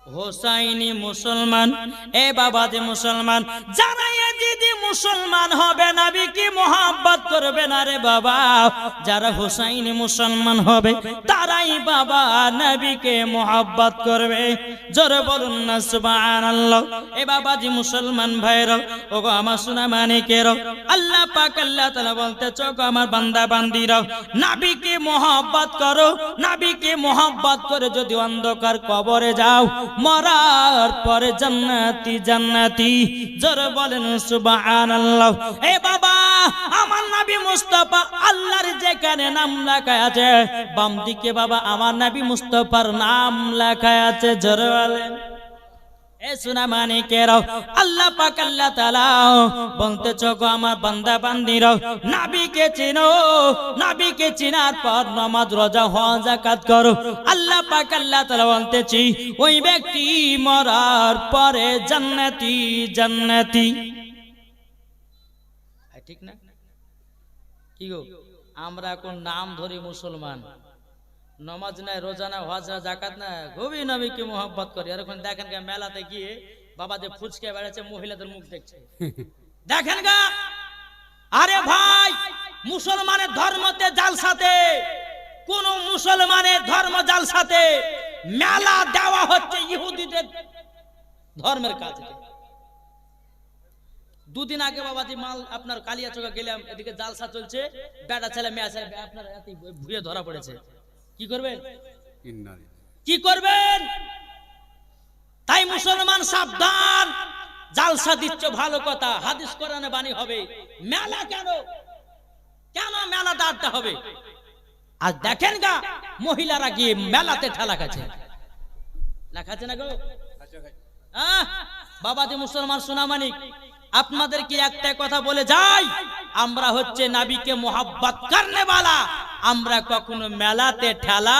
হোসাইনি মুসলমান। এ বাবা যে মুসলমান, যারা যদি মুসলমান হবে নবীকে মোহাব্বত করবে না রে বাবা, যারা হোসাইনি মুসলমান হবে তারাই বাবা নবীকে মোহাব্বত করবে। জোরে বলুন না সুবহানাল্লাহ। এ বাবা যে মুসলমান ভাইরা, ওগো আমার সোনা মানিকেরা, আল্লাহ পাক আল্লাহ তাআলা বলতে চোখ আমার বান্দা বান্দিরা, নবীকে মোহাব্বত করো। নবীকে মোহাব্বত করে যদি অন্ধকার কবরে যাও, মরার পরে জান্নাতি জান্নাতি। জোরে বলেন সুবহানাল্লাহ। এ বাবা, আমার নবী মুস্তাফা আল্লাহর যেখানে নাম লেখা আছে, বাম দিকে বাবা আমার নবী মুস্তাফার নাম লেখা আছে। জোরে বলেন। এ সোনা মানিকেরা, আল্লাহ পাক আল্লাহ তাআলা বলতেছ গো আমার বান্দা বান্দিরা, নবীকে চিনো। নবীকে চিনার পর নামাজ রোজা হজ যাকাত করো। আল্লাহ পাক আল্লাহ তাআলা বলতেছি, ওই ব্যক্তি মরার পরে জান্নাতি জান্নাতি। ঠিক না? কি গো, আমরা এখন নাম ধরি মুসলমান, নমাজ নাই, রোজা না, হজ না, যাকাত না, খুবই নবীকে মোহাব্বত করি। আর এখন দেখেন গা মেলাতে গিয়ে বাবা যে ফুচকে বেড়াচ্ছে, মহিলাদের মুখ দেখছে, দেখেন গা। আরে ভাই, মুসলমানের ধর্মতে জালসাতে, কোন মুসলমানের ধর্ম জালসাতে মেলা দেওয়া হচ্ছে ইহুদিদের ধর্মের কাজে। দুদিন আগে বাবাজি মাল আপনার কালিয়াচকে গেলাম, এদিকে জালসা চলছে, বেটা ছেলে মেয়ে ছেলে আপনার ভুয়ে ধরা পড়েছে। কি করবেন? কি করবেন? তাই মুসলমান সাবধান। জালসা দিচ্ছ ভালো কথা, হাদিস কোরআনে বাণী হবে, মেলা কেন? কেন মেলা দাঁড়টা হবে? আর দেখেন গা মহিলারা গিয়ে মেলাতে ঠেলা খাচ্ছে, খাচ্ছে না গো। বাবা যে মুসলমান সোনামানিক, আপনাদের কি একটা কথা বলে যাই, আমরা হচ্ছে নবীকে মোহাব্বত করনে वाला, আমরা কখনো মেলাতে ঠেলা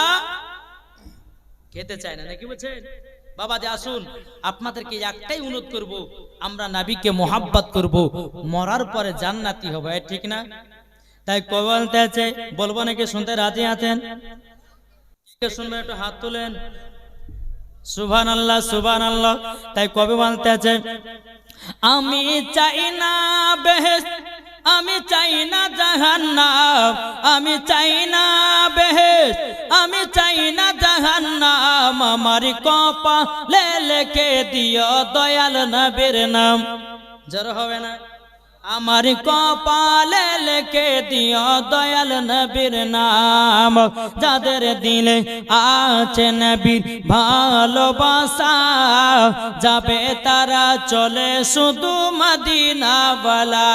খেতে চাই না, নাকি বলছেন? বাবা যে আসুন, আপনাদেরকে একটাই অনুরোধ করব, আমরা নবীকে মোহাব্বত করব, মরার পরে জান্নাতি হবে, ঠিক না? তাই কবি বলতে আছে, বলবো নাকি শুনতে রাজি আছেন? শুনবেন একটু হাত তুলেন। সুবহানাল্লাহ সুবহানাল্লাহ। তাই কবি বলতে আছে, আমি চাই না বেহেশত, আমি চাই না জাহান্নাম, আমি চাই না বেহেশত, আমি চাই না জাহান্নাম, আমার কপালে লিখে দিও দয়াল নবীর নাম। জোর হবে না? আমার কপালে লিখে দিও দয়াল নবীর নাম। যাদের দিলে আছে নবীর ভালোবাসা, যাবে তারা চলে শুধু মদিনা ওয়ালা।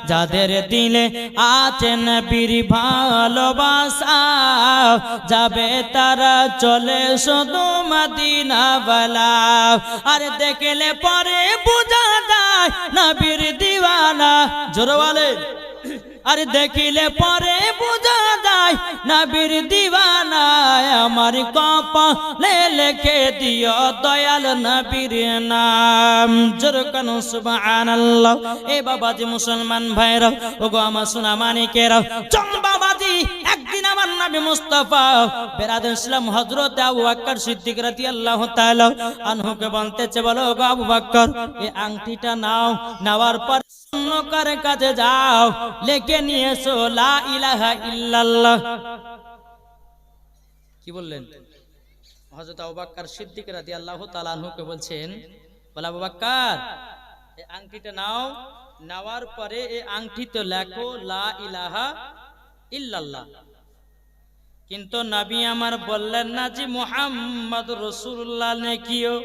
যাদের দিলে আছে নবীর ভালোবাসা, যাবে তারা চলে শুধু মদিনা ওয়ালা। আর দেখলে পরে বুঝা যায় নবীর দিওয়ানা। জোরে বলে। আর দেখিলে পরে বুঝা যায় নবীর দিওয়ানা, আমার কপালে লিখে দিও দয়াল নবীর নাম। জোরে কেন সুবহানাল্লাহ। এ বাবাজি মুসলমান ভাইরা, ওগো আমার সোনা মানিকেরা, চল বাবাজি, একদিন আমার নবী মুস্তাফা বেরাদ ইসলাম হযরত আবু বকর সিদ্দিক রাদিয়াল্লাহু তাআলা আনহুকে বলতেছে, বলো গো আবু বকর, এই আংটিটা নাও, নেওয়ার পর অন্যকার কাছে যাও, লিখে নিয়ে এসো লা ইলাহা ইল্লাল্লাহ। কি বললেন? হযরত আবু বকর সিদ্দিক রাদিয়াল্লাহু তাআলা আনহুকে বলছেন, বলে আবু বকর, এই আংটিটা নাও, নেওয়ার পরে এই আংটিতে লেখো লা ইলাহা ইল্লাল্লাহ। কিন্তু নবী আমার বললেন না যে মুহাম্মদ রাসূলুল্লাহ নেকিও।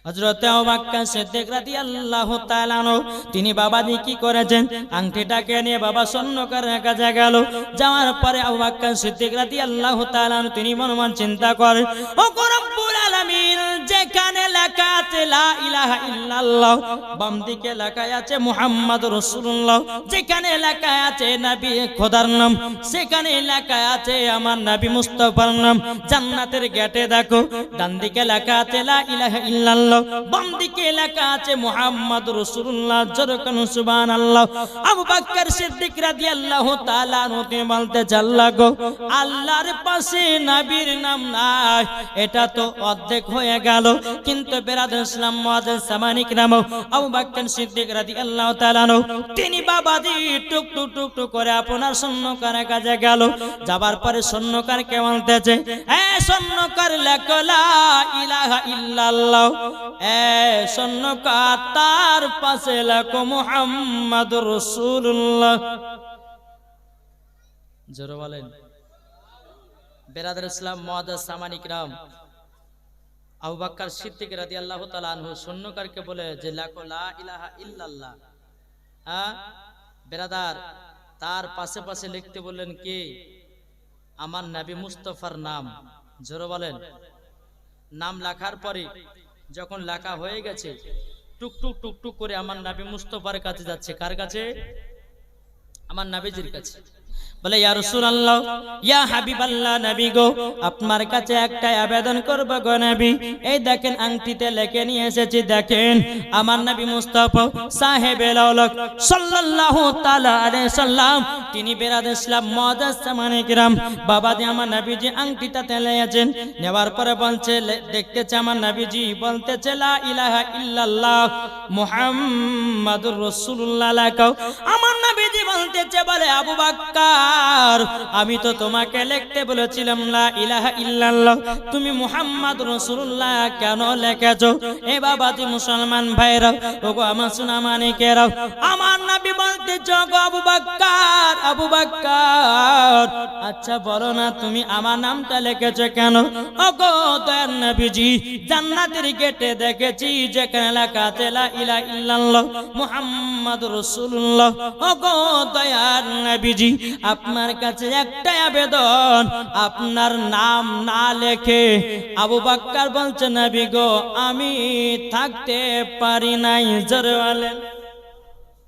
হযরত আবু বকর সিদ্দিক রাদিয়াল্লাহু তাআলা আনহু তিনি বাবাজি কি করেছেন, আংটিটাকে নিয়ে বাবা স্বর্ণকারের কাছে গেল। যাওয়ার পরে আবু বকর সিদ্দিক রাদিয়াল্লাহু তাআলা আনহু তিনি মনে মনে চিন্তা করেন, ও রব্বুল আলামিন, যেখানে লেখা আছে আছে লা ইলাহা ইল্লাল্লাহ, বাম দিকে লেখা আছে মুহাম্মাদুর রাসূলুল্লাহ। যেখানে লেখা আছে নবী খোদার নাম, সেখানে লেখা আছে আমার নবী মুস্তাফার নাম। জান্নাতের গেটে দেখো, ডান দিকে লেখা আছে লা ইলাহা ইল্লাল্লাহ, বাম দিকে লেখা আছে মুহাম্মাদুর রাসূলুল্লাহ। জোরে কোন সুবহানাল্লাহ। আবু বকর সিদ্দিক রাদিয়াল্লাহু তাআলা নতে বলতে চাল্লা গো, আল্লাহর পাশে নবীর নাম নাই, এটা তো অর্ধেক হয়ে গেল। কিন্তু বেরাদার ইসলাম মুআজ্জাজ সামানিক নাম আবু বকর সিদ্দিক রাদিয়াল্লাহু তাআলা তিনি বাবাজি টুক টুক টুক টুক করে আপনার স্বর্ণকারের কাছে গেল। যাবার পরে স্বর্ণকারকে বলতেছে, এ স্বর্ণকার লেখো লা ইলাহা ইল্লাল্লাহ। এ স্বর্ণকার তার পাশে লেখো মুহাম্মাদুর রাসূলুল্লাহ। জোরে বলেন। বেরাদার ইসলাম মুআজ্জাজ সামানিক নাম আবু বকর সিদ্দিক রাদিয়াল্লাহু তাআলা আনহু স্বর্ণকারকে বলে যে লেখো লা ইলাহা ইল্লাল্লাহ। হ্যাঁ বেরাদার, তার পাশে পাশে লিখতে বললেন কি? আমার নবী মুস্তাফার নাম। জোরে বলেন। নাম লেখার পরে যখন লেখা হয়ে গেছে, টুকটুক টুকটুক করে আমার নবী মুস্তাফার কাছে যাচ্ছে। কার কাছে? আমার নবীজির কাছে। বলে ইয়া রাসূলুল্লাহ, ইয়া হাবিবাল্লাহ, নবী গো, আপনার কাছে একটা আবেদন করব গো নবী। এই দেখেন আংটিতে লিখে নিয়ে এসেছি, দেখেন আমার নবী মুস্তাফা সাহেবে লাউলাক সাল্লাল্লাহু তাআলা আলাইহি সাল্লাম, তিনি বেরাদ ইসলাম মুআজ্জাজ সামানে কিরাম বাবাজি আমার নবীজি আংটিটা তেলেছেন। নেওয়ার পরে বলছে, দেখতেছে আমার নবীজি বলতেছে লা ইলাহা ইল্লাল্লাহ মুহাম্মাদুর রাসূলুল্লাহ লেখাও। আমার নবীজি বলতেছে, বলে আবু বকর, আমি তো তোমাকে লিখতে বলেছিলাম লা ইলাহা ইল্লাল্লাহ, তুমি মুহাম্মদ রাসূলুল্লাহ কেন লিখেছো? এ বাবাজি মুসলমান ভাইরা, ওগো আমার সোনা মানিকেরা, আমার নবী বলতেছে, গো আবু বকর, আবু বকর, আচ্ছা বলো না তুমি আমার নামটা লিখেছো কেন? ওগো দয়ার নবীজি, জান্নাতের গেটে দেখেছি যেখানে লেখা আছে লা ইলাহা ইল্লাল্লাহ মুহাম্মাদুর রাসূলুল্লাহ। ওগো দয়ার নবীজি, আপনার কাছে একটা আবেদন, আপনার নাম না লেখে আবু বকর বলছে, নবী গো, আমি থাকতে পারি নাই। জোরে বলেন।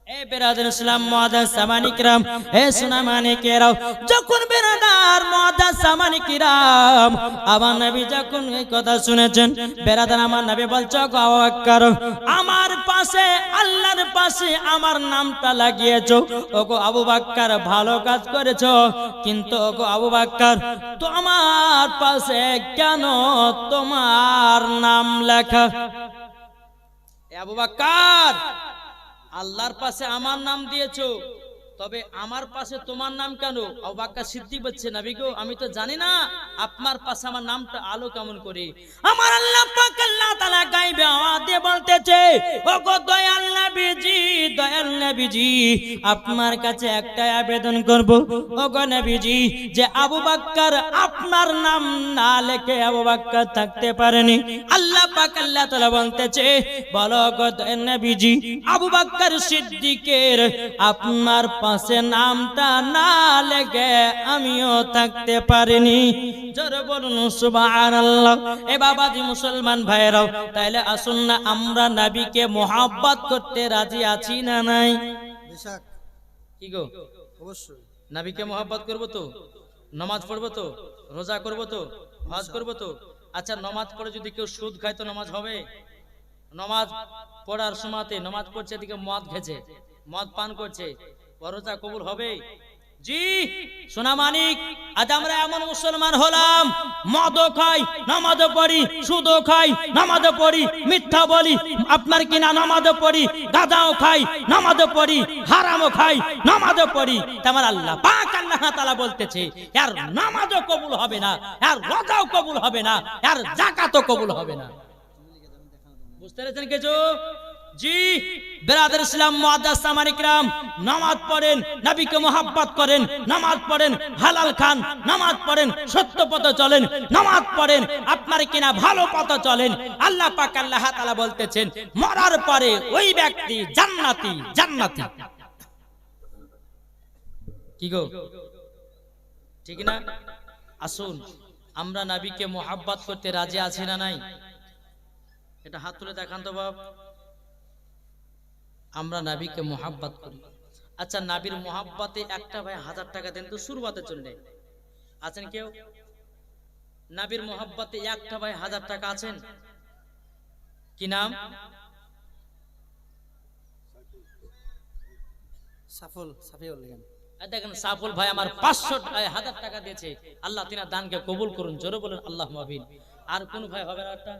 এ বেরাদার ইসলাম মুআজ্জাজ সামানিক কিরাম, এ সোনা মানিকেরাও, যখন বেরাদার মুআজ্জাজ সামানিক কিরাম আমার নবী যখন এই কথা শুনেছেন, বেরাদার আমার নবী বলছে, গো আবু বকর, আমার পাশে আল্লাহর পাশে আমার নামটা লাগিয়েছো। ওগো আবু বকর, ভালো কাজ করেছো, কিন্তু ওগো আবু বকর, তোমার পাশে কেন তোমার নাম লেখা? এ আবু বকর, আল্লাহর পাশে আমার নাম দিয়েছো, তবে আমার পাশে তোমার নাম কেন? আবু বকর সিদ্দিক বলছে, নবী গো, আমি তো জানি না আপনার পাশে আমার নামটা আলো কেমন করে। আমার আল্লাহ পাক আল্লাহ তাআলা গায়বে আওয়াজ দিয়ে বলতেছে, ওগো দয়াল নবীজি, দয়াল নবীজি, আপনার কাছে একটা আবেদন করব। ওগো নবীজি, যে আবু বকর আপনার নাম না লেখে আবু বকর থাকতে পারেনি। আল্লাহ পাক আল্লাহ তাআলা বলতেছে, বলো গো দয়াল নবীজি, আবু বকর সিদ্দিকের আপনার পাশে নামটা না লেগে আমিও থাকতে পারিনি। জোরে বলুন সুবহানাল্লাহ। এ বাবাজি মুসলমান ভাইরাও, তাইলে আসুন না আমরা নবীকে মোহাব্বত করতে রাজি আছি না নাই? কি গো, অবশ্যই নবীকে মোহাব্বত করব তো, নামাজ পড়বো তো, রোজা করব তো, হজ করব তো। আচ্ছা, নামাজ পড়ে যদি কেউ সুদ খায় তো নামাজ হবে? নামাজ পড়ার সময়তে নামাজ পড়ছে, এদিকে মদ খেছে, মদ পান করছে, রোজা কবুল হবে? জি সোনা মানিক, আজ আমরা এমন মুসলমান হলাম, মদও খাই, নামাজও পড়ি, সুদও খাই, নামাজও পড়ি, মিথ্যা বলি, আপনার কিনা নামাজও পড়ি, গাঁজাও খাই, নামাজও পড়ি, হারামও খাই, নামাজও পড়ি। তোমার আল্লাহ পাক আল্লাহ তাআলা বলতেছে, আর নামাজও কবুল হবে না, আর রোজাও কবুল হবে না, আর যাকাতও কবুল হবে না। বুঝতে পেরেছেন কিছু? জি বেরাদার ইসলাম মুআজ্জাজ সামানিক কিরাম, নামাজ পড়েন, নবীকে মোহাব্বত করেন, নামাজ পড়েন, হালাল খান, নামাজ পড়েন, সত্য পথে চলেন, নামাজ পড়েন, আপনার কিনা ভালো পথে চলেন। আল্লাহ পাক আল্লাহ তাআলা বলতেছেন, মরার পরে ওই ব্যক্তি জান্নাতি, জান্নাতি। কি গো, ঠিক না? আসুন আমরা নবীকে মোহাব্বত করতে রাজি আছি না নাই? এটা হাত তুলে দেখান তো বাপ। আমরা নবীকে মোহাব্বত করি। আচ্ছা, নবীর মোহাব্বতে একটা ভাই 1000 টাকা দেন তো শুরুয়াতের জন্য। আছেন কেউ? নবীর মোহাব্বতে একটা ভাই 1000 টাকা আছেন? কি নাম? দেখেন সাফুল ভাই আমার 500 টাকা দিয়েছে। আল্লাহ তিনার দানকে কবুল করুন, জোরে বলেন আল্লাহ মাবিন। আর কোন ভাই হবে না? একটা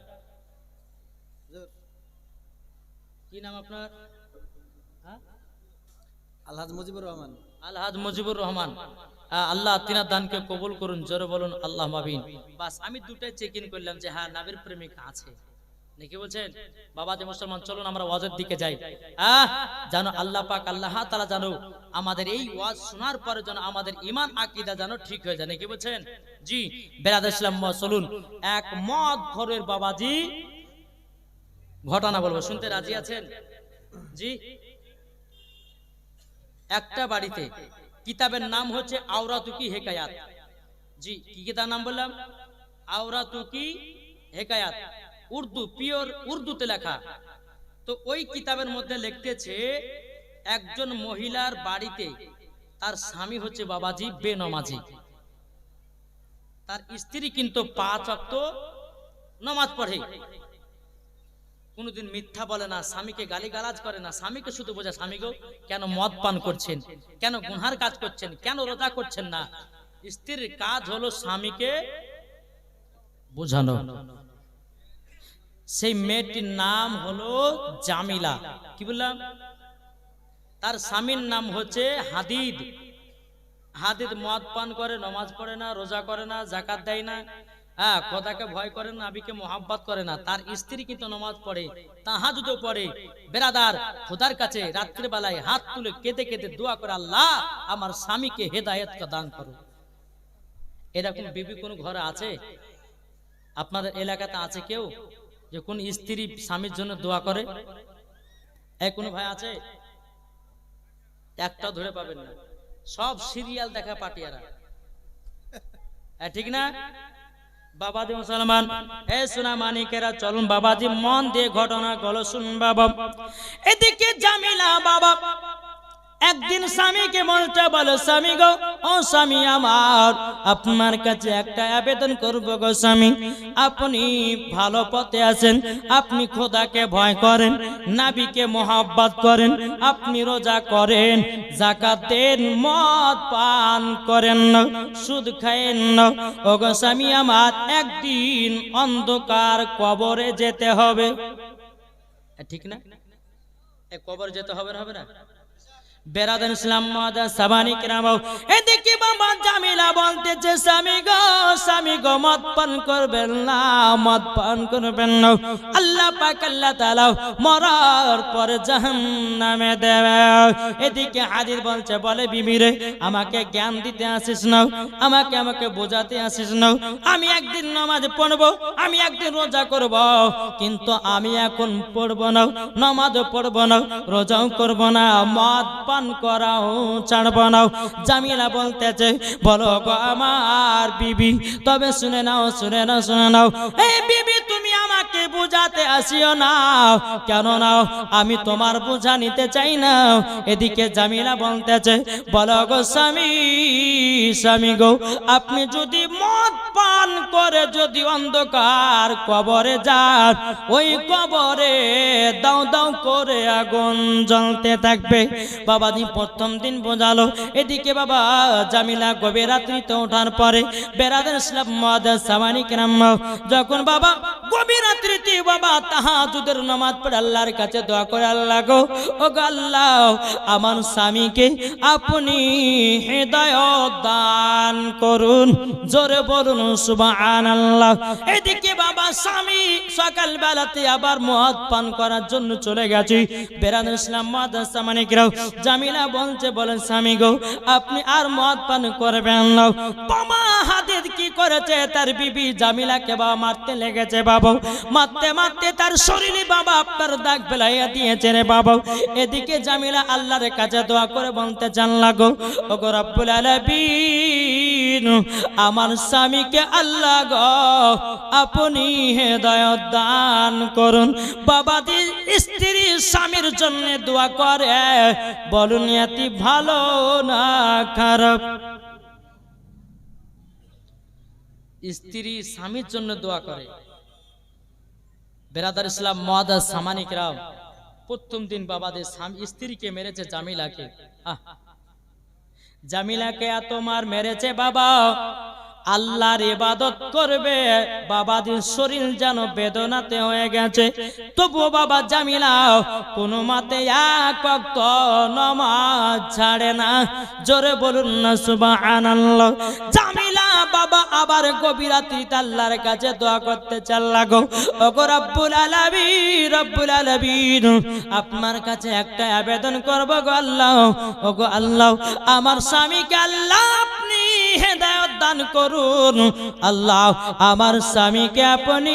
কি নাম আপনার? আলহাজ মুজিবুর রহমান। আলহাজ মুজিবুর রহমান। আল্লাহ তিনার দানকে কবুল করুন, জোরে বলুন আল্লাহ মাবিন। বাস আমি দুটাই চেক ইন করলাম যে হ্যাঁ নবীর প্রেমিক আছে নাকি। বলছেন বাবা যে মুসলমান, চলুন আমরা ওয়াজের দিকে যাই। জানো আল্লাহ পাক আল্লাহ তাআলা জানো আমাদের এই ওয়াজ শোনার পরে যেন আমাদের ঈমান আকীদা যেন ঠিক হয়ে যায় নাকি। বলছেন জি বেরাদর ইসলাম, চলুন এক মদ ঘরের বাবাজি ঘটনা বলবো, শুনতে রাজি আছেন? জি। একটা বাড়িতে কিতাবের নাম হচ্ছে আওরাতুকি হেকায়াত। জি কি কিতাব নাম বললাম? আওরাতুকি হেকায়াত। উর্দু, পিওর উর্দুতে লেখা। তো ওই কিতাবের মধ্যে লিখতেছে একজন মহিলার বাড়িতে তার স্বামী হচ্ছে বাবাজি বেনমাজি, তার স্ত্রী কিন্তু 5 ওয়াক্ত নামাজ পড়ে, কোনদিন মিথ্যা বলে না, স্বামীকে গালিগালাজ করে না, স্বামীকে শুধু বোঝা স্বামী গো কেন মদ পান করছেন, কেন গুনহার কাজ করছেন, কেন রোজা করছেন না। স্ত্রীর কাজ হলো স্বামীকে বোঝানো। সেই মেয়েটির নাম হলো জামিলা। কি বললাম? তার স্বামীর নাম হচ্ছে হাদিদ। হাদিদ মদ পান করে, নামাজ পড়ে না, রোজা করে না, যাকাত দেয় না, খোদাকে ভয় করে না, নবীকে মোহাব্বত করে না। তার স্ত্রী কিন্তু নামাজ পড়ে, তাহাজ্জুদও পড়ে। বেরাদার খোদার কাছে রাত্রি বেলায় হাত তুলে কেঁদে কেঁদে দোয়া করে, আল্লাহ আমার স্বামীকে হেদায়েত দান করো। এরকম বিবি কোন ঘরে আছে? আপনাদের এলাকাতে আছে কেউ যে কোন স্ত্রী স্বামীর জন্য দোয়া করে? এই কোন ভাই আছে? একটা ধরে পাবেন না, সব সিরিয়াল দেখা পাটিয়ারা। ঠিক না বাবাজি মুসলমান? এ সোনা মানিকেরা চলুন বাবাজি মন দিয়ে ঘটনা গুলো শুন বাবা। এদিকে জামিলা বাবা একদিন স্বামীকে বলতে বলো, স্বামী গো, ও স্বামী আমার, আপনার কাছে একটা আবেদন করব গো স্বামী। আপনি ভালো পথে আছেন, আপনি খোদাকে ভয় করেন, নবীকে মোহাব্বত করেন, আপনি রোজা করেন, যাকাত দেন, মদ পান করেন না, সুদ খায়েন না। ও গো স্বামী আমার, একদিন অন্ধকার কবরে যেতে হবে। ঠিক না? কবরে যেতে হবে না? বেরাদার ইসলাম সাবানি কিরাম, এদিকে বাবা জামিলা বলতেছে, স্বামী গো মদ পান করবেন না, মদ পান করবেন না, আল্লাহ পাক আল্লাহ তাআলা মরার পরে জাহান্নামে দেবে। এদিকে হাদিস বলছে, বলে বিবি রে, আমাকে জ্ঞান দিতে আসিস না, আমাকে বোঝাতে আসিস না। আমি একদিন নামাজ পড়বো, আমি একদিন রোজা করব, কিন্তু আমি এখন পড়বো না, নামাজও পড়বো না, রোজাও করবো না, মদ পান করাও ছাড়ব না। জামিলা বলতেছে, বলো গো আমার বিবি, তবে শুনে নাও। এই বিবি, তুমি আমাকে বুঝাতে আসিও না, কেন নাও, আমি তোমার বোঝা নিতে চাই না। এদিকে জামিলা বলতেছে, বলো গো স্বামী গো, আপনি যদি মদ পান করে যদি অন্ধকার কবরে যান, ওই কবরে দাও দাও করে আগুন জ্বলতে থাকবে। বাবাজি প্রথম দিন বোঝালো। এদিকে বাবা জামিলা গভীর রাত্রিতে ওঠার পরে বেরাদার ইসলাম সামানি কেরাম, যখন বাবা গভীর রাত্রিতে বাবা তাহাজ্জুদের নামাজ পড়ে আল্লাহর কাছে দোয়া করে, আল্লাহ গো, ও গো আল্লাহ, আমার স্বামীকে আপনি হেদায়েত দান করুন, জোরে বলুন সুবহানাল্লাহ। এদিকে বাবা স্বামী সকাল বেলাতে আবার মদ পান করার জন্য চলে গেছে। বেরাদার ইসলাম সামানি কেরাম, জামিলা বলছে, বলেন স্বামী গো, আপনি আর মদ পান করবেন না। বাবা হাদিদ কি করেছে, তার বিবি জামিলাকে বাবা মারতে লেগেছে বাবা, মারতে তার শরীরে বাবা আপনার দাগ ফেলাইয়া দিয়েছে রে বাবা। এদিকে জামিলা আল্লাহর কাছে দোয়া করে বলতে চান, লাগো ও গো রব্বুল আলামিন, আলামিন আমার স্বামীকে আল্লাহ গো আপনি হেদায়েত দান করুন। বাবাজি স্ত্রী স্বামীর জন্য দোয়া করে, বলুন এটি ভালো না খারাপ? স্ত্রী স্বামীর জন্য দোয়া করে। বেরাদার ইসলাম মুআদ্দাস সামানিকরাম, প্রথম দিন বাবাদের স্ত্রীকে মেরেছে জামিলাকে। জামিলাকে এত মার মেরেছে বাবা, আল্লাহর ইবাদত করবে বাবাদের শরীর যেন বেদনাতে হয়ে গেছে। তবুও বাবা জামিলা কোনো মতে এক ওয়াক্ত নামাজ ছাড়ে না। জোরে বলুন না সুবহানাল্লাহ। জামিলা বাবা আবার গভীর রাতে আল্লাহর কাছে দোয়া করতে চাল লাগো, ওগো রব্বুল আলামিন, রব্বুল আলামিন আপনার কাছে একটা আবেদন করব গো আল্লাহ, ওগো আল্লাহ আমার স্বামীকে আল্লাহ আপনি হেদায়েত দান করুন। আল্লাহ আমার স্বামীকে আপনি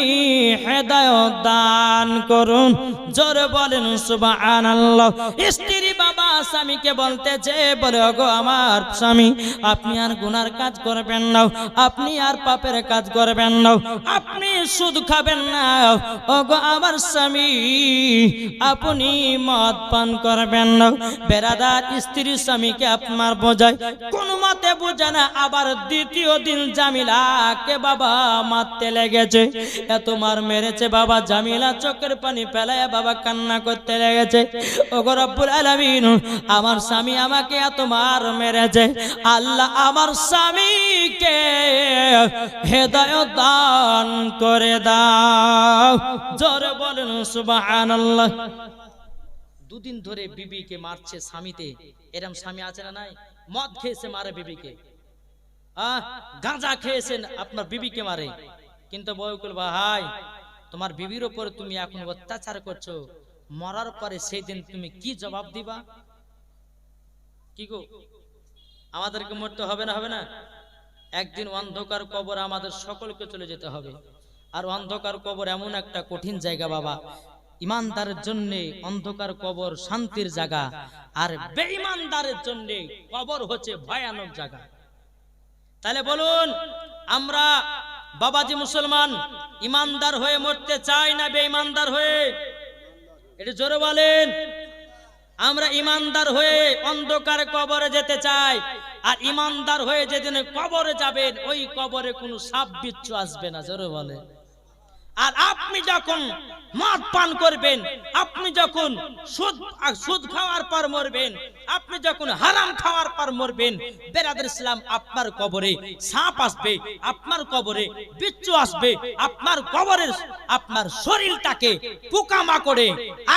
হেদায়েত দান করুন। জোরে বলেন সুবহানাল্লাহ। স্ত্রী বাবা স্বামীকে বলতেছে, বলে ওগো আমার স্বামী আপনি আর গুনার কাজ করবেন না, আপনি আর পাপের কাজ করবেন না, আপনি সুদ খাবেন না। ওগো আমার স্বামী আপনি মদ পান করবেন না। বেরাদার স্ত্রী স্বামীকে আপনার বোঝায়, কোন মতে বোঝে না। আবার দ্বিতীয় দিন জামিলাকে বাবা মারতে লেগেছে। এত মার মেরেছে বাবা, জামিলা চোখের পানি ফেলায় বাবা কান্না করতে লেগেছে। ওগো রব্বুল আলামিন আমার স্বামী আমাকে এত মার মেরেছে, আল্লাহ আমার স্বামীকে হেদায়েত দান করে দাও। জোরে বলেন সুবহানাল্লাহ। দুদিন ধরে বিবিকে মারছে স্বামীতে। এরকম স্বামী আছে না নাই? মদ খেয়েছে মারে বিবিকে, গাঁজা খেয়েছেন আপনার বিবিকে মারে। কিন্তু বউকুল ভাই তোমার বিবির উপর তুমি এখন অত্যাচার করছো, মরার পরে সেই দিন তুমি কি জবাব দিবা? কি গো আমাদেরকে মরতে হবে না? হবে না? একদিন অন্ধকার কবর আমাদের সকলকে চলে যেতে হবে। আর অন্ধকার কবর এমন একটা কঠিন জায়গা বাবা, ইমানদারের জন্য অন্ধকার কবর শান্তির জায়গা, আর বেঈমানদারের জন্য কবর হচ্ছে ভয়ানক জায়গা। তাহলে বলুন আমরা বাবাজি মুসলমান ইমানদার হয়ে মরতে চাই না বেঈমানদার হয়ে? এটা জোরে বলেন। আমরা ইমানদার হয়ে অন্ধকার কবরে যেতে চাই, আর ইমানদার হয়ে যেদিন কবরে যাবেন ওই কবরে কোনো সাপ বিচ্ছু আসবে না। জোরে বলেন। আর আপনি যখন মদ পান করবেন, আপনি যখন সুদ খাওয়ার পর মরবেন, আপনি যখন হারাম খাওয়ার পর মরবেন, বেরাদার ইসলাম আপনার কবরে সাপ আসবে, আপনার কবরে বিচ্ছু আসবে, আপনার কবরের আপনার শরীরটাকে পোকামাকড়ে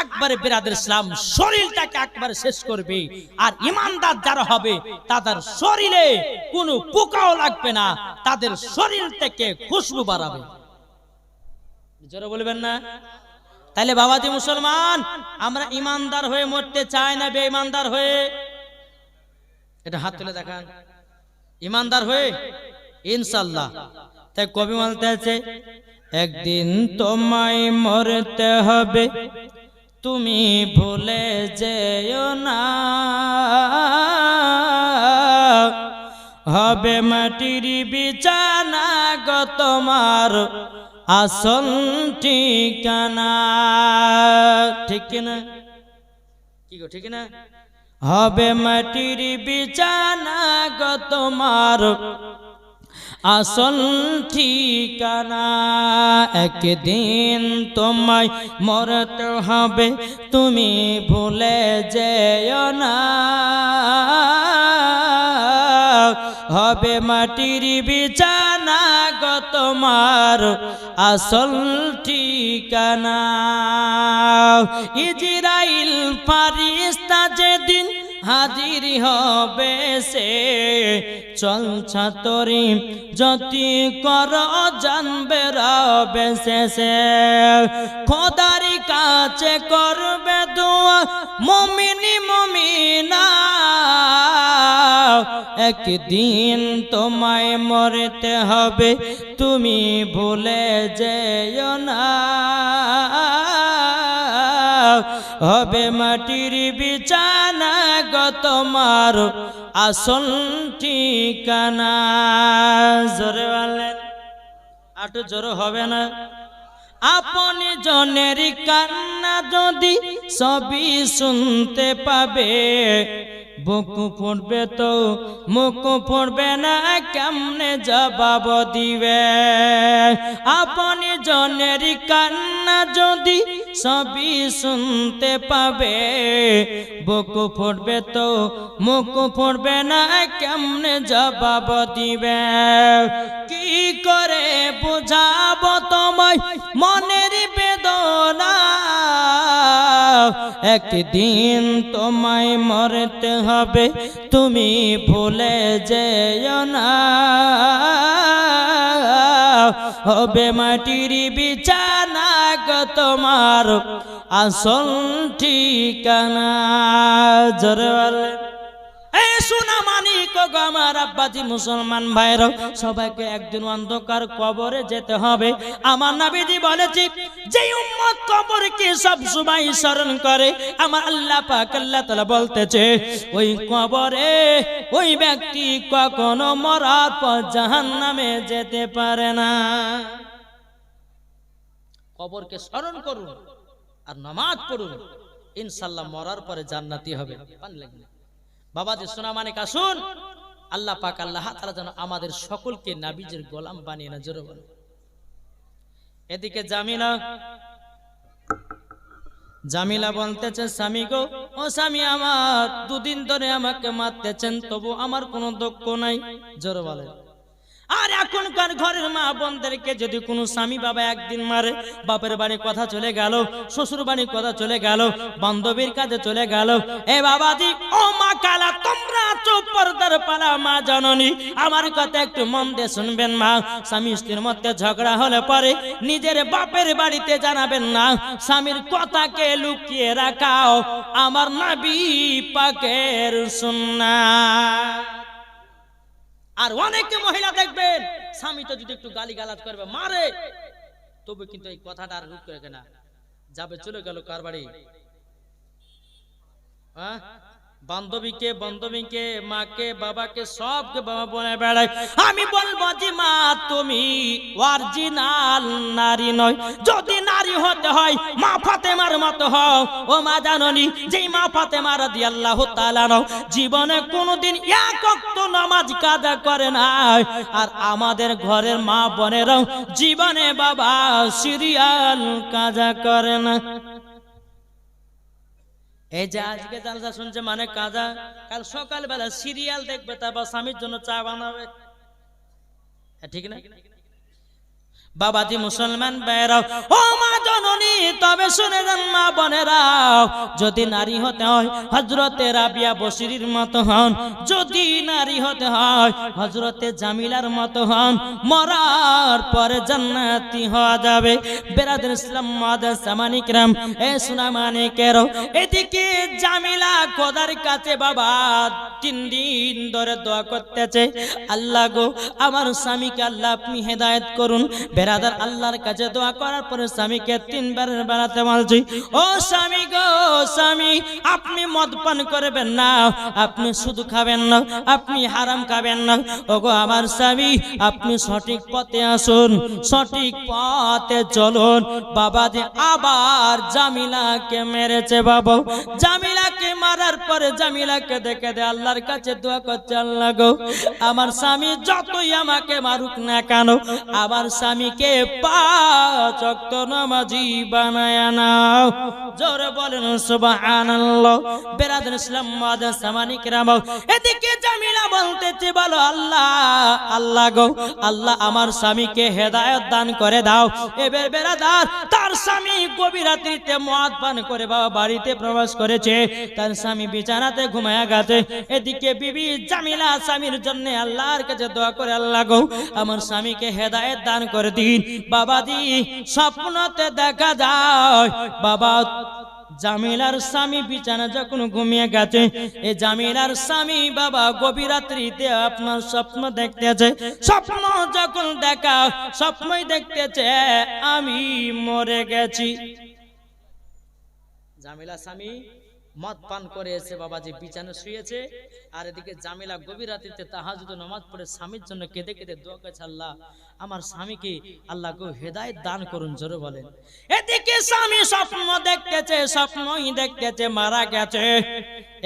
একবারে বেরাদার ইসলাম শরীরটাকে একবারে শেষ করবে। আর ইমানদার যারা হবে তাদের শরীরে কোনো পোকাও লাগবে না, তাদের শরীর থেকে খুশবু বাড়াবে। জোরে বলবেন না? তাহলে বাবাজি মুসলমান আমরা ইমানদার হয়ে মরতে চাই না বেঈমানদার হয়ে? এটা হাত তুলে দেখান। ইমানদার হয়ে ইনশাআল্লাহ। তাই কবি বলতেছে, একদিন তোমায় মরতে হবে তুমি ভুলে যেও না, হবে মাটির বিছানা গো তোমার আসল ঠিকানা। ঠিক কিনা? কি গো ঠিক না? হবে মাটির বিছানা গো তোমার আসল ঠিকানা। একদিন তোমায় মরতে হবে তুমি ভুলে যেও না, হবে মাটির বিছানা গো তোমার আসল ঠিকানা। ইজরাইল ফারিস্তা যেদিন হাজির হবে সে, চলছা তরি যতি কর জানবে রবে শেষে। খোদার কাছে করবে দোয়া মুমিনি মুমিনা, একদিন তোমায় মরতে হবে তুমি ভুলে যেও না, হবে মাটির বিছানা গো তোমার আসল ঠিকানা। জোরে বলেন, আটু জোরে হবে না। আপনি জনের কান্না যদি সবই শুনতে পাবে, বুক ফুটবে তো মুখ ফুটবে না, কেমনে জবাব দিবে? আপনি জনের কান্না যদি সবই শুনতে পাবে, বুক ফুটবে তো মুখ ফুটবে না, কেমনে জবাব দিবে? কি করে বুঝাবো তোমায় মনের বেদনা, একদিন তোমায় মরতে হবে, তুমি ভুলে যেও না। হবে মাটির বিছানা গো তোমার আসল ঠিকানা। জোরে বলে সোনা মানিক গো আমার আব্বাজি মুসলমান ভাইরা, সবাইকে একদিন অন্ধকার কবরে যেতে হবে। আমার নবীজি বলেছে, যে উম্মত কবরকে সব সময় স্মরণ করে, আমার আল্লাহ পাক আল্লাহ তাআলা বলতেছে, ওই কবরে ওই ব্যক্তি কখনো মরার পর জাহান্নামে যেতে পারে না। কবরকে স্মরণ করুন আর নামাজ পড়ুন, ইনশাআল্লাহ মরার পরে জান্নাতি হবে। বাবাজি সোনা মানিক, আসুন আল্লাহ পাক আল্লাহ তাআলা যেন আমাদের সকলকে নবীজির গোলাম বানিয়ে না। জোরে বলেন। এদিকে জামিলা বলতেছে, স্বামী গো, ও স্বামী আমার, দুদিন ধরে আমাকে মারতেছেন, তবু আমার কোনো দুঃখ নাই। জোরে বলেন। আর এখনকার ঘরের মা বোনদেরকে যদি কোনো স্বামী বাবা একদিন মারে, বাপের বাড়ি কথা চলে গেল, শ্বশুর বাড়ি কথা চলে গেল, বান্ধবীর কাছে চলে গেল, এ বাবাজি ও মা কালা, তোমরা চুপ পর্দার পালা মা জননী, আমার কথা একটু মন দিয়ে শুনবেন মা। স্বামী স্ত্রীর মধ্যে ঝগড়া হলে পরে নিজের বাপের বাড়িতে জানাবেন না, স্বামীর কথাকে লুকিয়ে রাখাও আমার নবী পাকের সুন্নাত। আর অনেকে মহিলা দেখবেন, স্বামী তো যদি একটু গালি গালাজ করবে, মারে, তবে কিন্তু এই কথাটা আর রুখ করে না, যাবে চলে গেল কার বাড়ি, বান্ধবীকে মাকে বাবাকে সবকে বাবা বলে বেড়ায়। আমি বলবো যে মা, তুমি অরিজিনাল নারী নয়। যদি নারী হতে হয় মা ফাতেমার মতো হও। ও মা জাননি, যেই মা ফাতেমা রাদিয়াল্লাহু তাআলা জীবনে কোনোদিন এক ওয়াক্ত নামাজ কাজা করে নাই, আর আমাদের ঘরের মা বোনেরাও জীবনে বাবা সিরিয়াল কাজা করে না। এই যে আজকে জালসা শুনছে মানে কাজা, কাল সকালবেলা সিরিয়াল দেখবে, তারপর স্বামীর জন্য চা বানাবে, ঠিক না? বাবাজি মুসলমান ভাইরাও, ও মা জননী, তবে শুনে যান মা বোনেরাও, যদি নারী হতে হয় হযরতে রাবিয়া বসরির মতো হন, যদি নারী হতে হয় হযরতে জামিলার মতো হন, মরার পরে জান্নাতি হওয়া যাবে। বেরাদর ইসলাম মাদার সামানি کرام, এ সোনা মানিকেরও, এদিকে জামিলা খোদার কাছে বাবা 3 দিন ধরে দোয়া করতেছে, আল্লাহ গো, আমার স্বামীকে আল্লাহ আপনি হেদায়েত করুন। বেরাদার আল্লাহর কাছে দোয়া করার পরে স্বামীকে 3 বার বেড়াতে বলছি, ও স্বামী গো, স্বামী আপনি মদ পান করবেন না, আপনি সুদ খাবেন না, আপনি হারাম খাবেন না। ও গো আমার স্বামী, আপনি সঠিক পথে আসুন, সঠিক পথে চলুন। বাবা যে আবার জামিলাকে মেরেছে। বাবা জামিলাকে মারার পরে জামিলাকে দেখে দে আল্লাহর কাছে দোয়া করছে, আল্লাহ গো, আমার স্বামী যতই আমাকে মারুক না কেন, আমার স্বামীকে 5 ওয়াক্ত নামাজি বানায় নাও। জোরে বলেন সুবহানাল্লাহ। বেরাদর ইসলাম মাদার সামানি کرام, এদিকে জামিলা বলতেছে, বলো আল্লাহ, আল্লাহ গো, আল্লাহ আমার স্বামীকে হেদায়েত দান করে দাও। এবার বেরাদার, তার স্বামী গভীর রাত্রিতে মদ পান করে বাবা বাড়িতে প্রবেশ করেছে, তার স্বামী বিছানাতে ঘুমায়া গেছে। এদিকে বিবি জামিলা স্বামীর জন্য আল্লাহর কাছে দোয়া করে, আল্লাহ গো, আমার স্বামীকে হেদায়েত দান করে দিন। বাবাজি স্বপ্নতে দেখা যায় বাবা জামিলার স্বামী বিছানা যখন ঘুমিয়ে গেছে, এই জামিলার স্বামী বাবা গভীর রাত্রিতে আপনার স্বপ্ন দেখতেছে। স্বপ্ন যখন দেখা, স্বপ্নই দেখতেছে আমি মরে গেছি। জামিলার স্বামী মদ পান করে এসে বাবাজি বিছানা শুয়েছে, আর এদিকে জামিলা গভীর রাত্রিতে তাহাজ্জুদ নামাজ পড়ে স্বামীর জন্য কেঁদে কেঁদে দোয়া করছে, আল্লাহ আমার স্বামীকে আল্লাহ গো হেদায়েত দান করুন, জোরে বলেন। এদিকে স্বামী স্বপ্ন দেখতেছে, স্বপ্নই দেখতেছে মারা গেছে,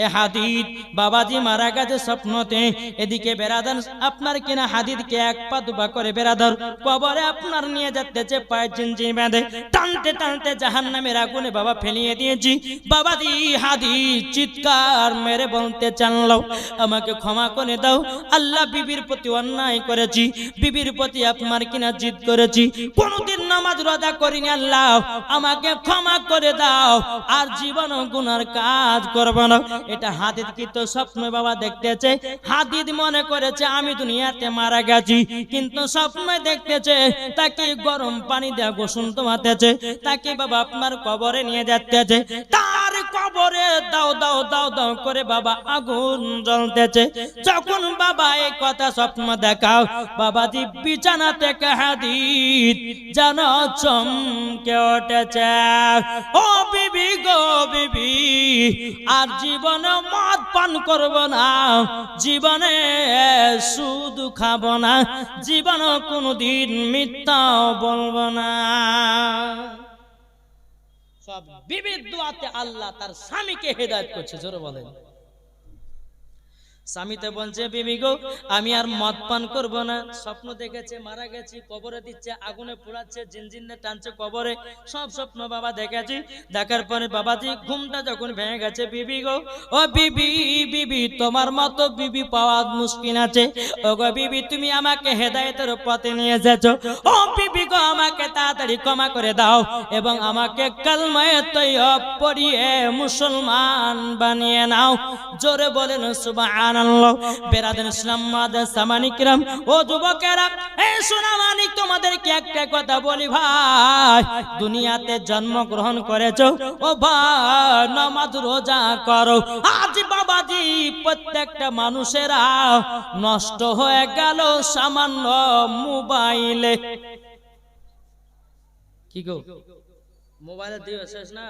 এ হাদিদ বাবাজি মারা গেছে স্বপ্নতে। এদিকে বেরাদার আপনার কিনা হাদিদকে এক পা দুপা করে বেরাদার কবরে আপনার নিয়ে যাচ্ছে, পায়ে জিনজির বেঁধে টানতে টানতে জাহান্নামের আগুনে বাবা ফেলিয়ে দিয়েছি। বাবাজি হাদিদ চিৎকার মেরে বলতে চানলো, আমাকে ক্ষমা করে দাও আল্লাহ, বিবির প্রতি অন্যায় করেছি, বিবির প্রতি আপনার কিনা জিদ করেছি, কোনদিন নামাজ রোজা করিনি, আল্লাহ আমাকে ক্ষমা করে দাও, আর জীবন গুনার কাজ করব না। এটা হাদিদ কি তো স্বপ্ন বাবা দেখতেছে, হাদিদ মনে করেছে আমি দুনিয়াতে মারা গেছি, কিন্তু স্বপ্ন দেখতেছে তাকে গরম পানি দেওয়া গোসল তোমাতেছে, তাকে বাবা আপনার কবরে নিয়ে যাচ্ছে, তার কবরে দাও দাও দাও দাও করে বাবা আগুন জ্বলতেছে। যখন বাবা এই কথা স্বপ্ন দেখাও, বাবাজি বিছানা থেকে হাদিদ যেন চমকে উঠেছে, ও বিবি গো বিবি, আর জীবনে মদ পান করব না, জীবনে সুদ খাব না, জীবনে কোনদিন মিথ্যাও বলবো না। সব বিবির দোয়াতে আল্লাহ তার স্বামীকে হেদায়েত করছে, জোরে বলেন। স্বামীতে বলছে, বিবি গো আমি আর মদ পান করব না, স্বপ্ন দেখেছে মারা গেছি, কবরে দিচ্ছে, আগুনে পোড়াচ্ছে, জিনজিনে টানছে কবরে, সব স্বপ্ন বাবা দেখেছি। দেখার পরে বাবাজি ঘুমটা যখন ভেঙে গেছে, বিবি গো ও বিবি, বিবি তোমার মতো বিবি পাওয়া মুশকিল আছে, ও গো বিবি তুমি আমাকে হেদায়েতের পথে নিয়ে এসেছো, ও বিবি গো আমাকে তাড়াতাড়ি ক্ষমা করে দাও এবং আমাকে কালমায়ে তৈয়ব পড়িয়ে মুসলমান বানিয়ে নাও, জোরে বলেন সুবহানাল্লাহ। বেরাদার ইসলাম মাদার সামানিকরাম, ও যুবকেরা এই সোনা মানিক, তোমাদেরকে একটা কথা বলি ভাই, দুনিয়াতে জন্মগ্রহণ করেছো, ও ভাই নামাজ রোজা করো। আজ বাবাজি প্রত্যেকটা মানুষেরা নষ্ট হয়ে গেল সামান্য মোবাইলে। কি গো মোবাইলে দিয়ে শেষ না?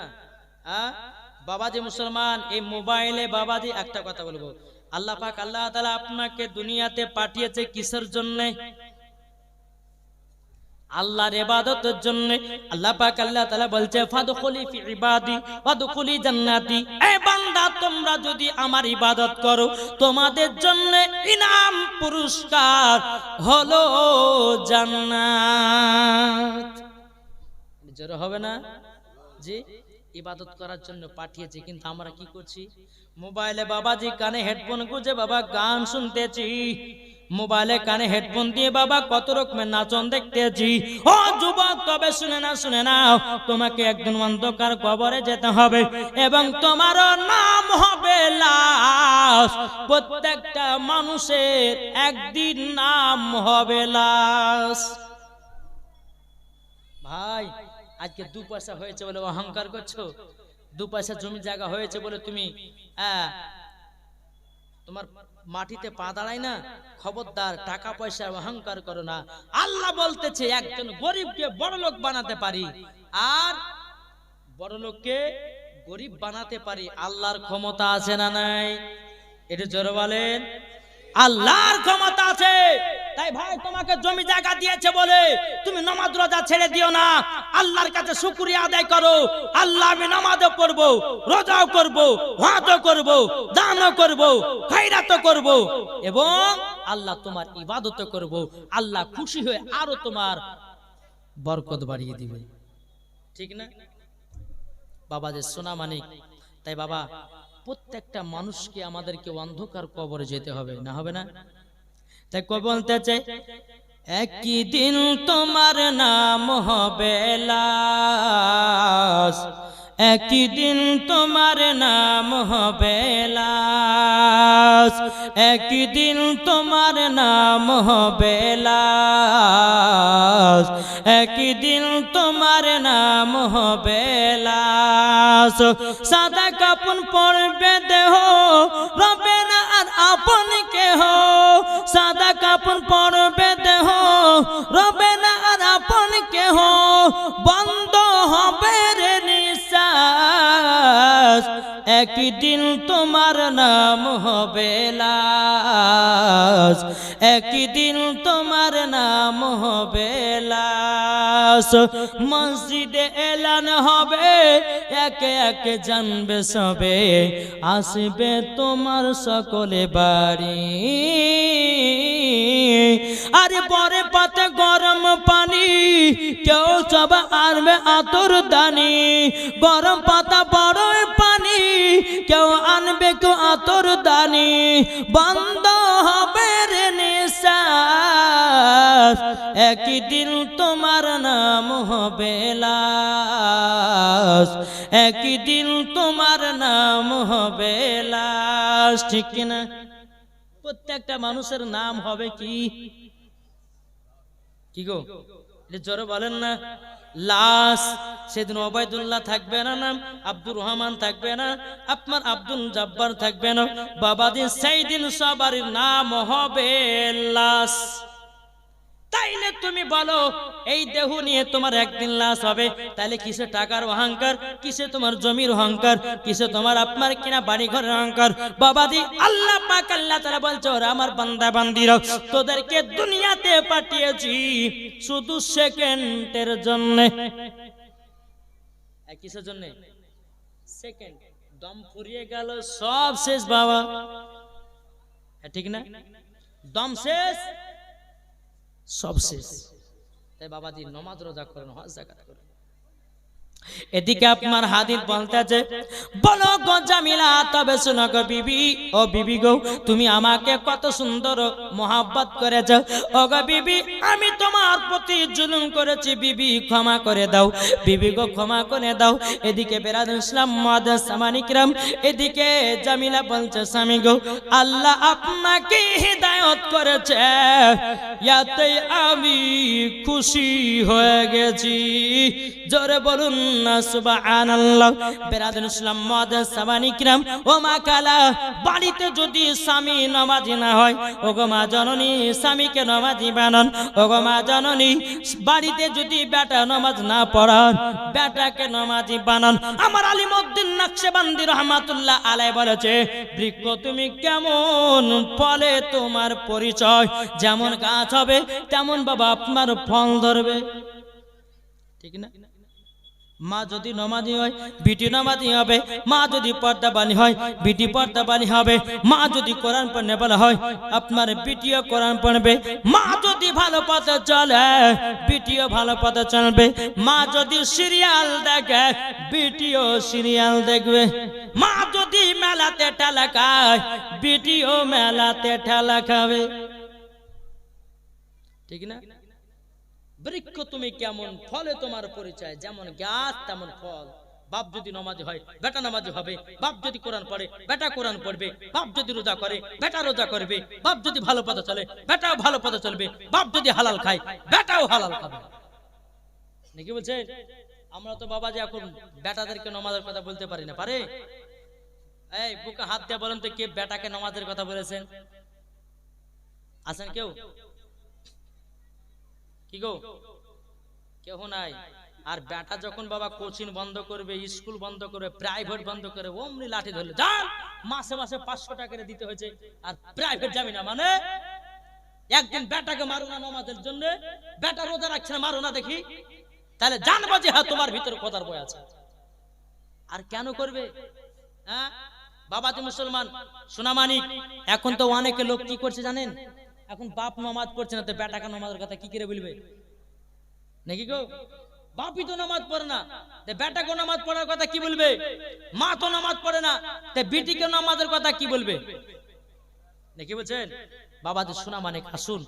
বাবাজি মুসলমান, এই মোবাইলে বাবাজি একটা কথা বলবো, আল্লাহ পাক আল্লাহ তাআলা আপনাকে দুনিয়াতে পাঠিয়েছে কিসের জন্য? আল্লাহর ইবাদতের জন্য। আল্লাহ পাক আল্লাহ তাআলা বলছে, ফাদখুলি ফি ইবাদি ওয়াদখুলি জান্নাতি, এই বান্দা তোমরা যদি আমার ইবাদত করো, তোমাদের জন্য ইনাম পুরস্কার হলো জান্নাত। জোরে হবে না? জি, ইবাদত করার জন্য পাঠিয়েছে, কিন্তু আমরা কি করছি? মোবাইলে বাবাজি কানে হেডফোন গুঁজে বাবা গান শুনতেছি, মোবাইলে কানে হেডফোন দিয়ে বাবা কত রকমের নাচন দেখতেছি। ও যুবক, তবে শুনে না, শুনে নাও, তোমাকে একদিন অন্ধকার কবরে যেতে হবে এবং তোমার নাম হবে লাশ। প্রত্যেকটা মানুষের একদিন নাম হবে লাশ। ভাই আজকে 2 পয়সা হয়েছে বলে অহংকার করছো, 2 পয়সা জমি জায়গা হয়েছে বলে তুমি তোমার মাটিতে পা দাঁড়ায় না, খবরদার টাকা পয়সা অহংকার করো না। আল্লাহ বলতেছে একজন গরিবকে বড় লোক বানাতে পারি, আর বড় লোককে গরিব বানাতে পারি। আল্লাহর ক্ষমতা আছে না নাই? এটা জোরে বলেন। আল্লাহর ক্ষমতা আছে। তাই ভাই তোমাকে জমি জায়গা দিয়েছে বলে তুমি নামাজ রোজা ছেড়ে দিও না, আল্লাহর কাছে শুকরিয়া আদায় করো। আল্লাহ আমি নামাজও পড়ব, রোজাও করব, হজও করব, দানও করব, খায়রাতও করব এবং আল্লাহ তোমার ইবাদতও করব। আল্লাহ খুশি হয়ে আরো তোমার বরকত বাড়িয়ে দিবে, ঠিক না বাবা? যে সোনা মানিক, তাই বাবা প্রত্যেকটা মানুষকে আমাদেরকে অন্ধকার কবরে যেতে হবে, না হবে না? তাই কই বলতেছে, একই দিন তোমার নাম হবে লাশ, একই দিন তোমার নাম হবে লাশ, একই দিন তোমার নাম হবে লাশ, একই দিন তোমার নাম হবে লাশ। সাদা কাপন পরবে দেহ, রবে না আর আপন কেহ, সাদা কাপন পরবে দেহ, রবে না আর আপন কেহ, বন্ধ হবে রে নিঃশ্বাস। একই একদিন তোমার নাম হবে লাশ, একদিন তোমার নাম হবে লাশ। মসজিদে এলান হবে, একে একে জানবে সবে, আসবে তোমার সকলে বাড়ি। আরে পরে পাতে গরম পানি, কেউ সব আনবে আতর দানি। গরম পাতা বড় পানি, কেউ আনবে কেউ আতর দানি। বন্ধ হবে রে নিঃশ্বাস, একদিন তোমার নাম হবে লাশ, একদিন তোমার নাম হবে লাশ। ঠিক কিনা? প্রত্যেকটা মানুষের নাম হবে কি কি গো, জোরে বলেন না। লাশ। সেদিন ওবায়দুল্লাহ থাকবে না, নাম আব্দুর রহমান থাকবে না, আপনার আব্দুল জব্বার থাকবে না। বাবাজি সেই দিন সবার নাম হবে লাশ। তাইলে তুমি বলো, এই দেহ নিয়ে তোমার একদিন লাশ হবে, তাহলে কিসে টাকার অহংকার, কিসে তোমার জমির অহংকার, কিসে তোমার আপনার কিনা বাড়ি ঘরের অহংকার? বাবাজি আল্লাহ পাক আল্লাহ তাআলা বলছে, ওরা আমার বান্দা বান্দিরা, তোদেরকে দুনিয়াতে পাঠিয়েছি শুধু সেকেন্ডের জন্য। কিসের জন্য? সেকেন্ড। দম ফুরিয়ে গেল, সব শেষ বাবা, ঠিক না? দম শেষ, সব শেষ। তাই বাবাজি নামাজ রোজা করেন, হজ যাকাত করেন। এদিকে আপনার হাদিস বলতেছে, বলো গো জামিলা, তবে শোনো গো বিবি, ও বিবি গো, তুমি আমাকে কত সুন্দর মোহাব্বত করেছো। ও গো বিবি, আমি তোমার প্রতি জুলুম করেছি, বিবি ক্ষমা করে দাও, বিবি গো ক্ষমা করে দাও। এদিকে বেরাদুল ইসলাম মুআদ্দাস সামানি কিরাম, এদিকে জামিলা বলছে, স্বামী গো, আল্লাহ আপনাকে হিদায়াত করেছে, ইয়াতে আমি খুশি হয়ে গেছি। জোরে বলুন না সুবহানাল্লাহ। বেরাদুল ইসলাম মুআদ্দাস সামানি কিরাম, ও মা কালা, বাড়িতে যদি স্বামী নামাজি না হয়, ও গো মা জননী স্বামীকে নামাজি বানান। ও গো মা জননী, বাড়িতে যদি বেটা নামাজ না পড়ান, বেটাকে নামাজি বানান। আমার আলিমউদ্দিন নকশবন্দি রহমাতুল্লাহ আলাইহি বলেছে, বৃক্ষ তুমি কেমন, ফলে তোমার পরিচয়। যেমন গাছ হবে তেমন বাবা আপনার ফল ধরবে, ঠিক না? মা যদি নামাজি হয়, বিটি নামাজি হবে। মা যদি পর্দাবানী হয়, বিটি পর্দাবানী হবে। মা যদি কোরআন পড়তে বলা হয়, আপনার বিটিও কোরআন পড়বে। মা যদি ভালো পথে চলে, বিটিও ভালো পথে চলবে। মা যদি সিরিয়াল দেখে, বিটিও সিরিয়াল দেখবে। মা যদি মেলাতে ঠেলা খায়, বিটিও মেলাতে ঠেলা খাবে, ঠিক না? বৃক্ষ তুমি কেমন, ফলে তোমার পরিচয়। যেমন গাছ তেমন ফল। বাপ যদি নামাজি হয়, বেটা নামাজি হবে। বাপ যদি কোরআন পড়ে, বেটা কোরআন পড়বে। বাপ যদি রোজা করে, বেটা রোজা করবে। বাপ যদি ভালো পথে চলে, বেটাও ভালো পথে চলবে। বাপ যদি হালাল খায়, বেটাও হালাল খাবে, নাকি বলছে? আমরা তো বাবা যে এখন বেটাদেরকে নামাজের কথা বলতে পারি না, পারে? এই বুকে হাত দিয়ে বলেন তো, কে বেটাকে নামাজের কথা বলেছেন? আছেন কেউ? কি গো, কেউ নাই? আর বেটা যখন বাবা কোচিং বন্ধ করবে, স্কুল বন্ধ করবে, প্রাইভেট বন্ধ করে, অমনি লাঠি ধরলে যান, মাসে মাসে 500 টাকা করে দিতে হয়েছে, আর প্রাইভেট যাবি না মানে? একদিন বেটাকে মারো না নামাজের জন্য, বেটা রোজা রাখছে না, মারো না দেখি, তাহলে জানবা যে হ্যাঁ তোমার ভিতরে কথার বই আছে। আর কেন করবে? হ্যাঁ বাবাজি মুসলমান সোনামানিক, এখন তো অনেকে লোক কি করছে জানেন? এখন বাপ নামাজ পড়ছে না, তো বেটাকে নামাজের কথা কি করে বলবে, নাকি গো? বাপই তো নামাজ পড়ে না, বেটাকে নামাজ পড়ার কথা কি বলবে? মা তো নামাজ পড়ে না, বেটিকে নামাজের কথা কি বলবে, নাকি বলছেন? বাবাজি সোনামানিক, আসুন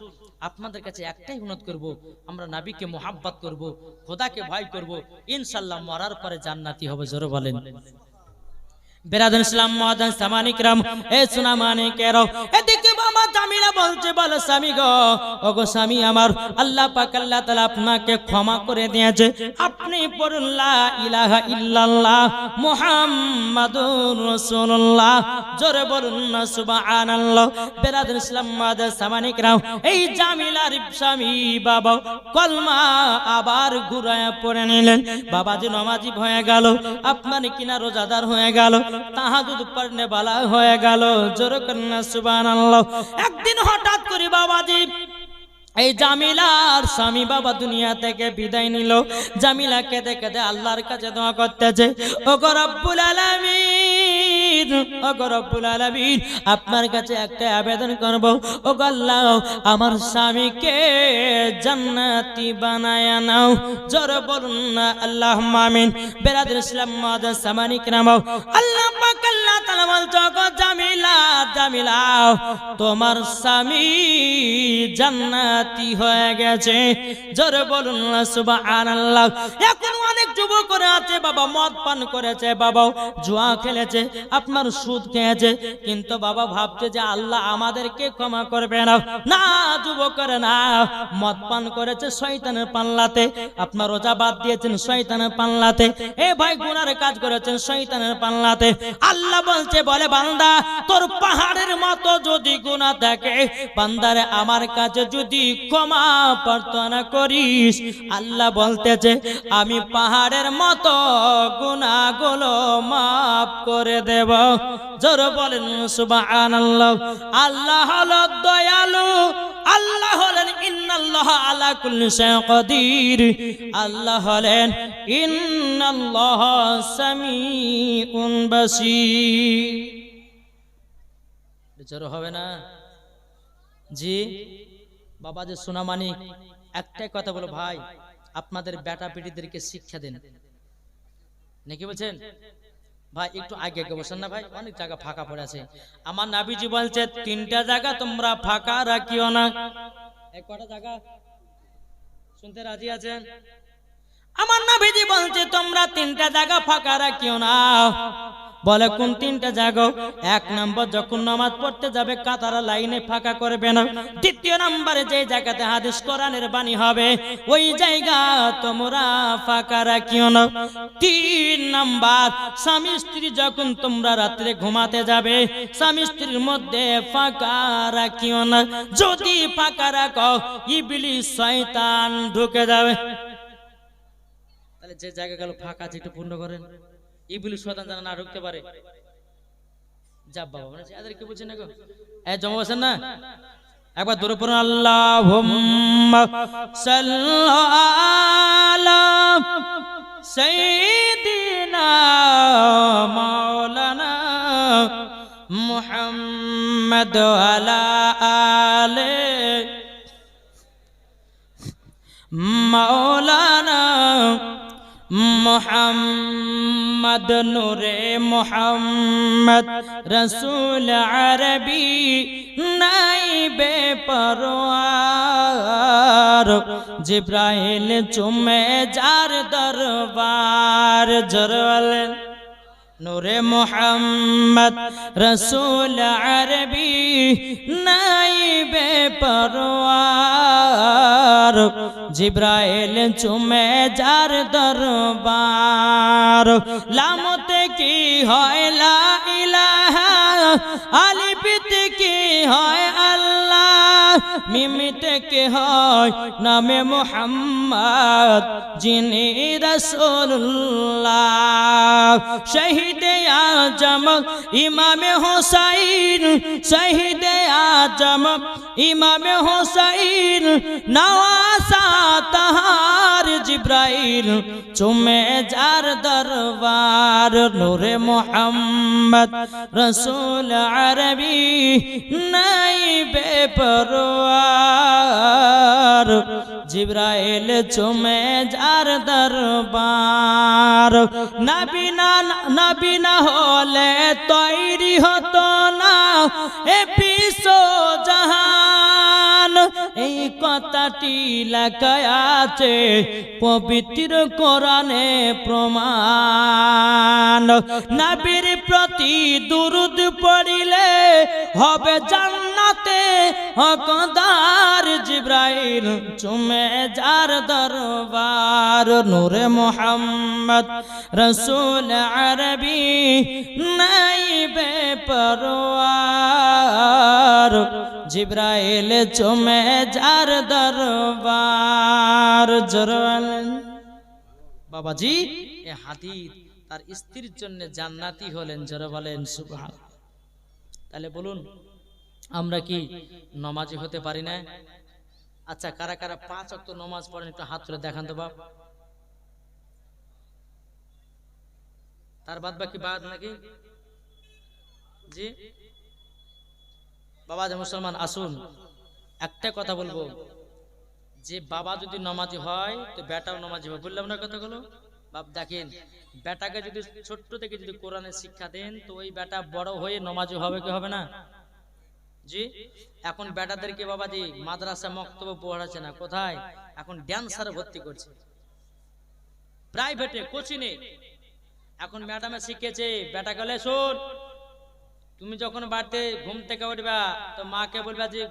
আপনাদের কাছে একটাই অনুরোধ করব, আমরা নবীকে মোহাব্বত করব, খোদাকে ভয় করব, ইনশাআল্লাহ মরার পরে জান্নাতি হবে। জোরে বলেন। বেরাদুল ইসলাম মুআদ্দাস সামানি কিরাম, এ সোনামানি কেরো, এদিকে বাবা জামিলা বলছে, বলে স্বামী গো, ও গো স্বামী আমার, আল্লাহ পাক আল্লাহ তাআলা আপনাকে ক্ষমা করে দিয়েছে, আপনি পড়ুন লা ইলাহা ইল্লাল্লাহ মুহাম্মাদুর রাসূলুল্লাহ। জোরে বলুন না সুবহানাল্লাহ। বেরাদুল ইসলাম মুআদ্দাস সামানি কিরাম, এই জামিলার স্বামী বাবা কলমা আবার ঘুরায় পড়ে নিলেন। বাবাজি নামাজি হয়ে গেল, আপনার কিনা রোজাদার হয়ে গেল। তাহাজ্জুদ পড়নে वाला হয়ে গেল। জোরে কন্না সুবহানাল্লাহ। একদিন হঠাৎ করে বাবাজি এই জামিলার স্বামী বাবা দুনিয়া থেকে বিদায় নিল। জামিলা কেঁদে কেঁদে আল্লাহর কাছে দোয়া করতেছে, ওগো রব্বুল আলামিন, ওগো রব্বুল আলামিন, আপনার কাছে একটা আবেদন করব, ওগো আল্লাহ, আমার স্বামীকে জান্নাতি বানায় নাও। জোরে বলুন না আল্লাহুম্মা আমিন। বেরাদর ইসলাম মুআজ্জাজ সামানি কিরাম, আল্লাহ পাক আল্লাহ তাআলা বলছো, ওগো জামিলা, জামিলা, তোমার স্বামী জান্নাত হয়ে গেছে। জোরে বলুন না সুবহানাল্লাহ। এখন অনেক যুবকরা আছে বাবা, মদ পান করেছে, বাবা জুয়া খেলেছে, আপনার সুদ খেয়েছে, কিন্তু বাবা ভাবছে যে আল্লাহ আমাদেরকে ক্ষমা করবে না। না যুবকরা না, মদ পান করেছে শয়তানের পাল্লাতে, আপনার রোজা বাদ দিয়েছেন শয়তানের পাল্লাতে, এ ভাই গুনার কাজ করেছেন শয়তানের পাল্লাতে। আল্লাহ বলছে, বলে বান্দা, তোর পাহাড়ের মতো যদি গুনাহ থাকে, বান্দারে আমার কাছে যদি ক্ষমা প্রার্থনা করিস, আল্লাহ বলতেছে আমি পাহাড়ের মতো গুনাহগুলো মাফ করে দেব। জোরে বলেন সুবহানাল্লাহ। আল্লাহ হলো দয়ালু, আল্লাহ হলেন ইন্নাল্লাহ আলা কুল্লি শাইইন কাদির, আল্লাহ হলেন ইন্নাল্লাহ সামিউন বাসীর। জোরে হবে না জি? বাবা যে সোনামানি একটাই কথা বলো, ভাই আপনাদের বেটা বেটিদেরকে শিক্ষা দেন, নাকি বলছেন? ভাই একটু আগে আগে বসেন না ভাই, অনেক জায়গা ফাঁকা পড়ে আছে। আমার নবীজি বলছে 3টা জায়গা তোমরা ফাঁকা রাখিও না। এই কটা জায়গা শুনতে রাজি আছেন? আমার নবীজি বলছে তোমরা 3টা জায়গা ফাঁকা রাখিও না। বলে কোন 3টা জায়গা? 1 নম্বর, যখন নামাজ পড়তে যাবে কাতার লাইনে ফাঁকা করবে না। 2য় নম্বরে যে জায়গাতে হাদিস কোরআনের বাণী হবে ওই জায়গা তোমরা ফাঁকা রাখিও না। 3 নম্বর, স্বামী স্ত্রী যখন তোমরা রাত্রে ঘুমাতে যাবে স্বামী স্ত্রীর মধ্যে ফাঁকা রাখিও না। যদি ফাঁকা রাখো ইবলিস শয়তান ঢুকে যাবে। তাহলে যে জায়গাগুলো ফাঁকা আছে একটু পূর্ণ করেন, ইবলিস শয়তান যেন না ঢুকতে পারে। যা বাবা মানে এদের কি বলছেন না গো? এই জমা বসেন না, একবার দূরে পড়ুন, আল্লাহুম্মা সাল্লি আলা সাইয়্যিদিনা মাওলানা মুহাম্মদ আলা আলে মাওলানা মুহাম্মদ নূরে মুহাম্মদ রসুল আরবি নাইবে পরওয়ার জিব্রাইল চুমে যার দরবার। জরওয়ালেন নূরে মুহাম্মদ রসুল আরবি নাইবে পরওয়ার জিব্রাইল চুমে যার দরবার। লামতে কি হয় লা ইলাহা, আলিফতে কি হয় আল্লাহ, মিমতে কি হয় নামে মুহাম্মদ যিনি রাসূলুল্লাহ। শহীদে আজম ইমামে হোসাইন, শহীদে আজম ইমামে হোসাইন নওয়াসা তাহার জিব্রাইল চুমে যার দরবার। নূরে মুহাম্মদ রসুল আরবি নাইবে পরওয়ার জিব্রাইল চুমে যার দরবার। নবী না হলে তৈরি হতো না এ বিশ্ব জাহান। এই কথাটি লেখা আছে পবিত্র কোরআনে প্রমাণ। নবীর প্রতি দুরূদ পড়িলে হবে জান্নাতে হকদার জিব্রাইল চুমে যার দরবার। নূরে মুহাম্মদ রসুল আরবি নাইবে পরওয়ার জিব্রাইল চুমে যার দরবার। জরওয়ালেন বাবাজি এ হাদিস তার স্ত্রীর জন্য জান্নাতি হলেন, যারা বলেন সুবহানাল্লাহ। তাহলে বলুন আমরা কি নমাজি হতে পারি না? আচ্ছা, কারা কারা 5 ওয়াক্ত নামাজ পড়েন একটু হাত তুলে দেখান তো বাপ। তার বাদ বাকি বাদ নাকি? জি বাবা যে মুসলমান আসুন, একটা কথা বলবো, যে বাবা যদি নামাজি হয় তো বেটাও নামাজি হবে, বললাম না কথাগুলো? বাপ দেখেন, বেটাকে যদি ছোট্ট থেকে যদি কোরআনের শিক্ষা দেন তো ওই বেটা বড় হয়ে নামাজি হবে কি হবে না? জি। এখন বেটাদেরকে বাবাজি মাদ্রাসা মক্তব্য পড়াচ্ছে না, কোথায়? এখন ড্যান্সার ভর্তি করছে প্রাইভেটে, কোচিনে। এখন ম্যাডামে শিখেছে, বেটা গেলে শোন, তুমি যখন বাড়িতে ঘুম থেকে উঠবা তো মাকে বলবা যে